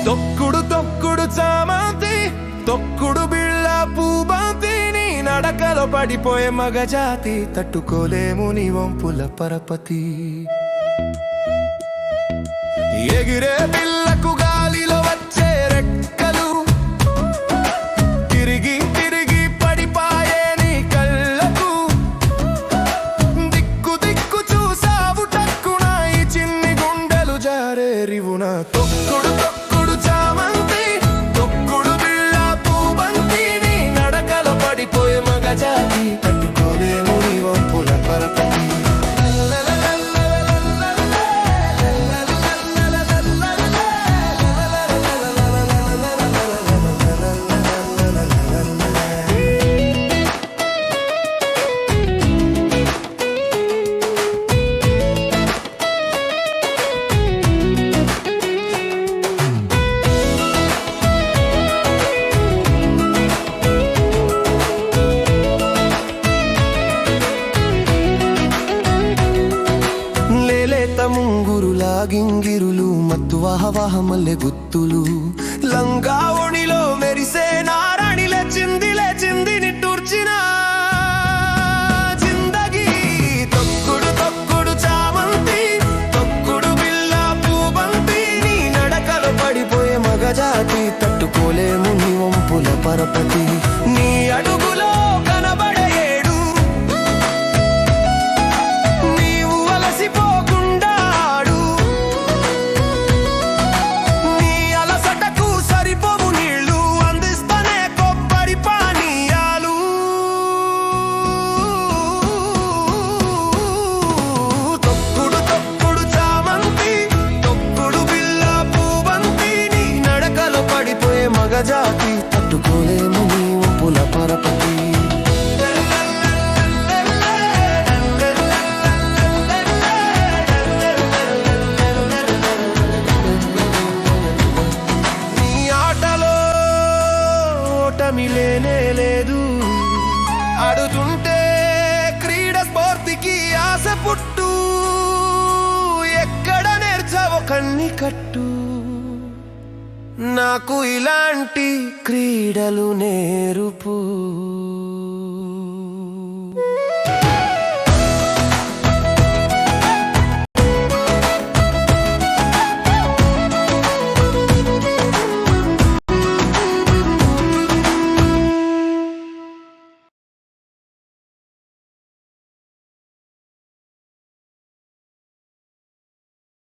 తొక్కుడు తొక్కుడు చామంతి తొక్కుడు బిళ్ళ పూబంతి నీ నడకలో పడిపోయే మగజాతి తట్టుకోలేము నీ వంపుల పరపతి ఎగిరే పిల్లకు గాలిలో వచ్చే రెక్కలు తిరిగి తిరిగి పడిపాయే నీ కళ్ళకు దిక్కు దిక్కు చూసావు టక్కున ఈ చిన్ని గుండెలు జారే రివున తొక్కుడు తొక్కుడు చామంతి తొక్కుడు బిళ్ళ పూబంతి నీ నడకలో పడిపోయే మగజాతి తట్టుకోలేము నీ వంపుల పరపతి ముంగురులా గింగిరులు మత్తు వాహవాహ మల్లె గుత్తులు లంగా ఒణిలో మెరిసే నారాణిలే చింది నిట్టూర్చిన జిందగీ తొక్కుడు తొక్కుడు చామంతి తొక్కుడు బిళ్ళ పూబంతి నీ నడకలో పడిపోయే మగజాతి తట్టుకోలేము నీ వంపుల పరపతి నీ అడుగులో కనబడే ఏడు నీవు అలసిపోకుండా మగజాతి తట్టుకోలేము నీ వంపుల పరపతి నీ ఆటలో ఓటమి లేనే లేదు ఆడుతుంటే క్రీడ స్ఫూర్తికి ఆశ పుట్టు ఎక్కడ నేర్చావో కన్ని కట్టు నాకు ఇలాంటి క్రీడలు నేర్పు.